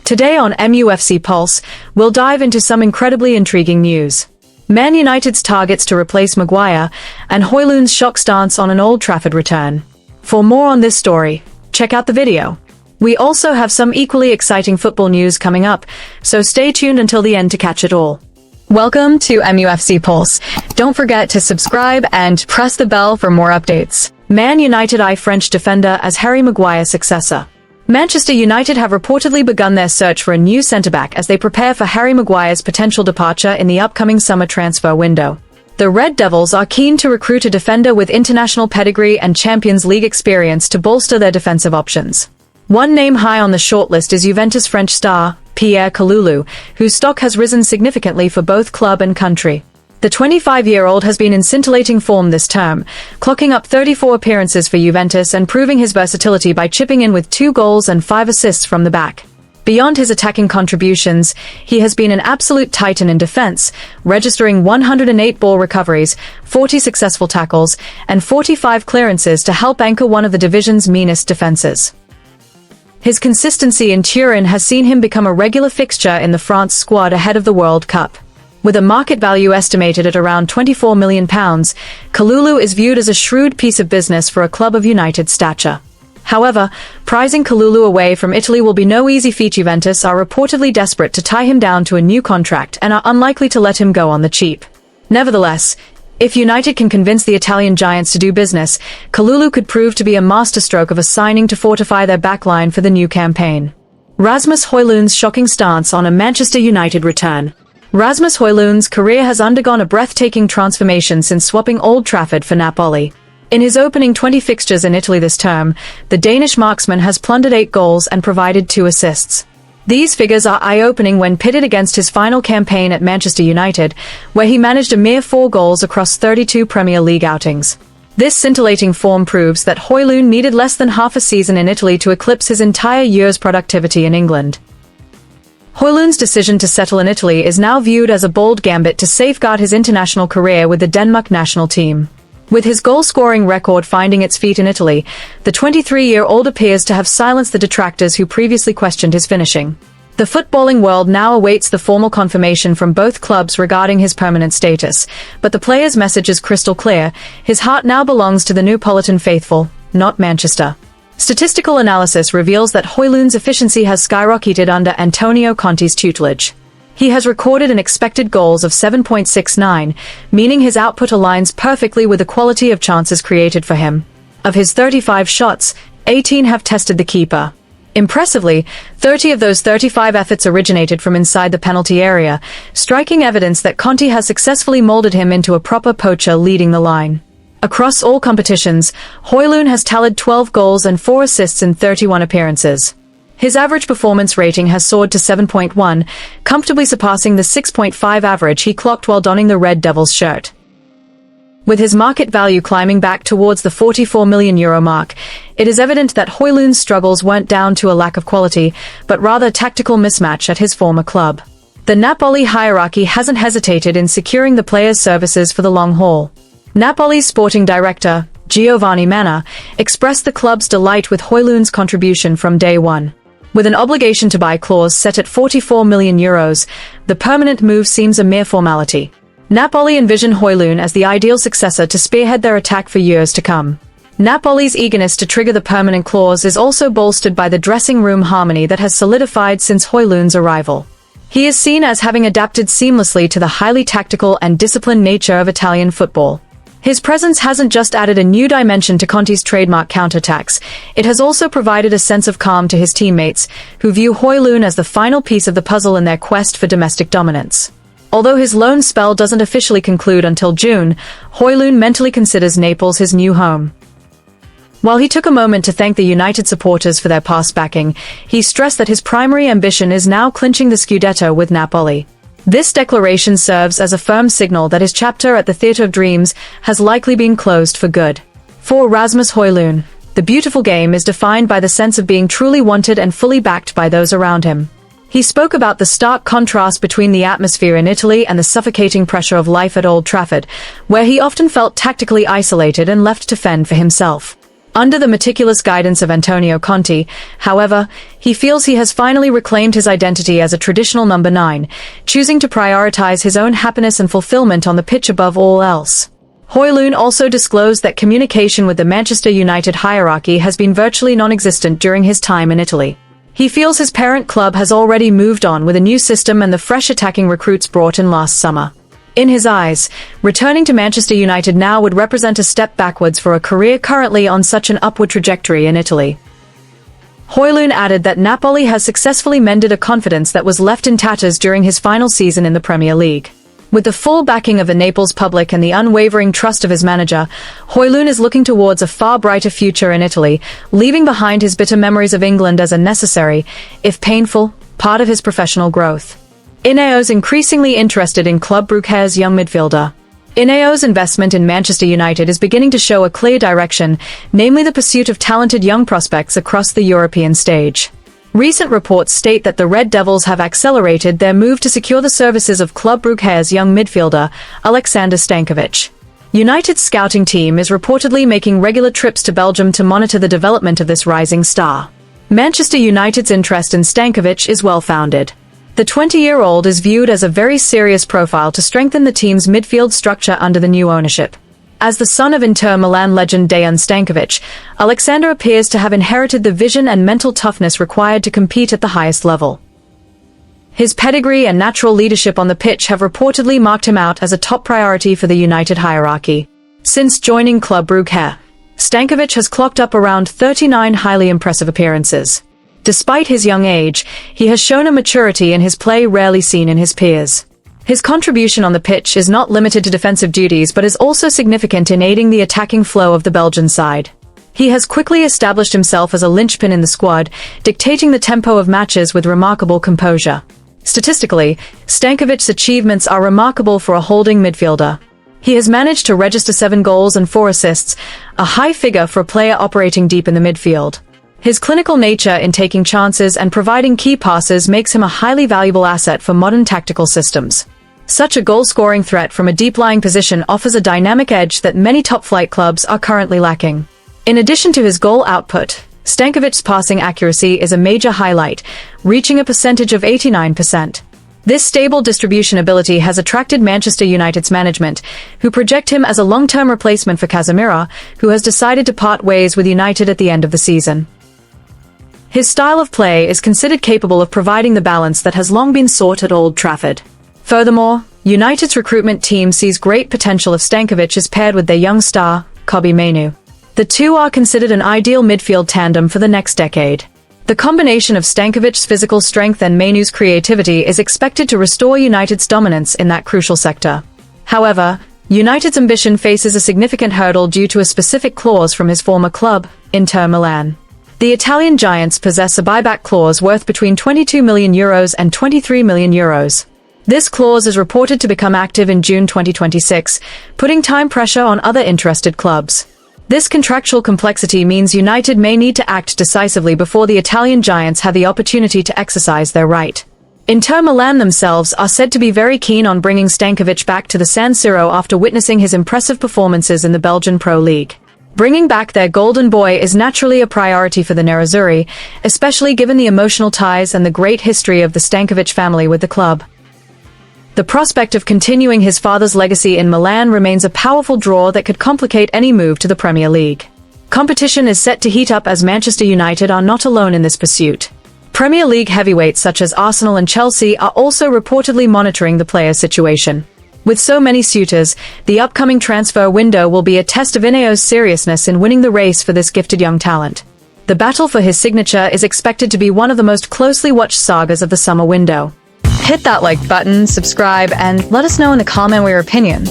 Today on MUFC Pulse, we'll dive into some incredibly intriguing news. Man United's targets to replace Maguire, and Højlund's shock stance on an Old Trafford return. For more on this story, check out the video. We also have some equally exciting football news coming up, so stay tuned until the end to catch it all. Welcome to MUFC Pulse. Don't forget to subscribe and press the bell for more updates. Man United eye French defender as Harry Maguire's successor. Manchester United have reportedly begun their search for a new centre-back as they prepare for Harry Maguire's potential departure in the upcoming summer transfer window. The Red Devils are keen to recruit a defender with international pedigree and Champions League experience to bolster their defensive options. One name high on the shortlist is Juventus French star, Pierre Kalulu, whose stock has risen significantly for both club and country. The 25-year-old has been in scintillating form this term, clocking up 34 appearances for Juventus and proving his versatility by chipping in with 2 goals and 5 assists from the back. Beyond his attacking contributions, he has been an absolute titan in defense, registering 108 ball recoveries, 40 successful tackles, and 45 clearances to help anchor one of the division's meanest defenses. His consistency in Turin has seen him become a regular fixture in the France squad ahead of the World Cup. With a market value estimated at around £24 million, Kalulu is viewed as a shrewd piece of business for a club of United stature. However, prizing Kalulu away from Italy will be no easy feat. Juventus are reportedly desperate to tie him down to a new contract and are unlikely to let him go on the cheap. Nevertheless, if United can convince the Italian giants to do business, Kalulu could prove to be a masterstroke of a signing to fortify their backline for the new campaign. Rasmus Hojlund's shocking stance on a Manchester United return. Rasmus Hojlund's career has undergone a breathtaking transformation since swapping Old Trafford for Napoli. In his opening 20 fixtures in Italy this term, the Danish marksman has plundered 8 goals and provided 2 assists. These figures are eye-opening when pitted against his final campaign at Manchester United, where he managed a mere 4 goals across 32 Premier League outings. This scintillating form proves that Højlund needed less than half a season in Italy to eclipse his entire year's productivity in England. Højlund's decision to settle in Italy is now viewed as a bold gambit to safeguard his international career with the Denmark national team. With his goal-scoring record finding its feet in Italy, the 23-year-old appears to have silenced the detractors who previously questioned his finishing. The footballing world now awaits the formal confirmation from both clubs regarding his permanent status, but the player's message is crystal clear: his heart now belongs to the Neapolitan faithful, not Manchester. Statistical analysis reveals that Højlund's efficiency has skyrocketed under Antonio Conte's tutelage. He has recorded an expected goals of 7.69, meaning his output aligns perfectly with the quality of chances created for him. Of his 35 shots, 18 have tested the keeper. Impressively, 30 of those 35 efforts originated from inside the penalty area, striking evidence that Conte has successfully molded him into a proper poacher leading the line. Across all competitions, Højlund has tallied 12 goals and 4 assists in 31 appearances. His average performance rating has soared to 7.1, comfortably surpassing the 6.5 average he clocked while donning the Red Devils shirt. With his market value climbing back towards the €44 million mark, it is evident that Højlund's struggles weren't down to a lack of quality, but rather a tactical mismatch at his former club. The Napoli hierarchy hasn't hesitated in securing the player's services for the long haul. Napoli's sporting director, Giovanni Manna, expressed the club's delight with Højlund's contribution from day one. With an obligation to buy clause set at €44 million, the permanent move seems a mere formality. Napoli envision Højlund as the ideal successor to spearhead their attack for years to come. Napoli's eagerness to trigger the permanent clause is also bolstered by the dressing room harmony that has solidified since Højlund's arrival. He is seen as having adapted seamlessly to the highly tactical and disciplined nature of Italian football. His presence hasn't just added a new dimension to Conte's trademark counterattacks, it has also provided a sense of calm to his teammates, who view Højlund as the final piece of the puzzle in their quest for domestic dominance. Although his loan spell doesn't officially conclude until June, Højlund mentally considers Naples his new home. While he took a moment to thank the United supporters for their past backing, he stressed that his primary ambition is now clinching the Scudetto with Napoli. This declaration serves as a firm signal that his chapter at the Theatre of Dreams has likely been closed for good. For Rasmus Højlund, the beautiful game is defined by the sense of being truly wanted and fully backed by those around him. He spoke about the stark contrast between the atmosphere in Italy and the suffocating pressure of life at Old Trafford, where he often felt tactically isolated and left to fend for himself. Under the meticulous guidance of Antonio Conte, however, he feels he has finally reclaimed his identity as a traditional number 9, choosing to prioritize his own happiness and fulfillment on the pitch above all else. Højlund also disclosed that communication with the Manchester United hierarchy has been virtually non-existent during his time in Italy. He feels his parent club has already moved on with a new system and the fresh attacking recruits brought in last summer. In his eyes, returning to Manchester United now would represent a step backwards for a career currently on such an upward trajectory in Italy. Højlund added that Napoli has successfully mended a confidence that was left in tatters during his final season in the Premier League. With the full backing of the Naples public and the unwavering trust of his manager, Højlund is looking towards a far brighter future in Italy, leaving behind his bitter memories of England as a necessary, if painful, part of his professional growth. Ineos increasingly interested in Club Brugge's young midfielder. Ineos' investment in Manchester United is beginning to show a clear direction, namely the pursuit of talented young prospects across the European stage. Recent reports state that the Red Devils have accelerated their move to secure the services of Club Brugge's young midfielder, Alexander Stankovic. United's scouting team is reportedly making regular trips to Belgium to monitor the development of this rising star. Manchester United's interest in Stankovic is well-founded. The 20-year-old is viewed as a very serious profile to strengthen the team's midfield structure under the new ownership. As the son of Inter Milan legend Dejan Stankovic, Alexander appears to have inherited the vision and mental toughness required to compete at the highest level. His pedigree and natural leadership on the pitch have reportedly marked him out as a top priority for the United hierarchy. Since joining Club Brugge, Stankovic has clocked up around 39 highly impressive appearances. Despite his young age, he has shown a maturity in his play rarely seen in his peers. His contribution on the pitch is not limited to defensive duties but is also significant in aiding the attacking flow of the Belgian side. He has quickly established himself as a linchpin in the squad, dictating the tempo of matches with remarkable composure. Statistically, Stankovic's achievements are remarkable for a holding midfielder. He has managed to register 7 goals and 4 assists, a high figure for a player operating deep in the midfield. His clinical nature in taking chances and providing key passes makes him a highly valuable asset for modern tactical systems. Such a goal-scoring threat from a deep-lying position offers a dynamic edge that many top-flight clubs are currently lacking. In addition to his goal output, Stankovic's passing accuracy is a major highlight, reaching a percentage of 89%. This stable distribution ability has attracted Manchester United's management, who project him as a long-term replacement for Casemiro, who has decided to part ways with United at the end of the season. His style of play is considered capable of providing the balance that has long been sought at Old Trafford. Furthermore, United's recruitment team sees great potential if Stankovic is paired with their young star, Kobbie Mainoo. The two are considered an ideal midfield tandem for the next decade. The combination of Stankovic's physical strength and Mainoo's creativity is expected to restore United's dominance in that crucial sector. However, United's ambition faces a significant hurdle due to a specific clause from his former club, Inter Milan. The Italian giants possess a buyback clause worth between €22 million and €23 million. This clause is reported to become active in June 2026, putting time pressure on other interested clubs. This contractual complexity means United may need to act decisively before the Italian giants have the opportunity to exercise their right. Inter Milan themselves are said to be very keen on bringing Stankovic back to the San Siro after witnessing his impressive performances in the Belgian Pro League. Bringing back their golden boy is naturally a priority for the Nerazzurri, especially given the emotional ties and the great history of the Stankovic family with the club. The prospect of continuing his father's legacy in Milan remains a powerful draw that could complicate any move to the Premier League. Competition is set to heat up as Manchester United are not alone in this pursuit. Premier League heavyweights such as Arsenal and Chelsea are also reportedly monitoring the player's situation. With so many suitors, the upcoming transfer window will be a test of Ineos' seriousness in winning the race for this gifted young talent. The battle for his signature is expected to be one of the most closely watched sagas of the summer window. Hit that like button, subscribe, and let us know in the comment your opinion.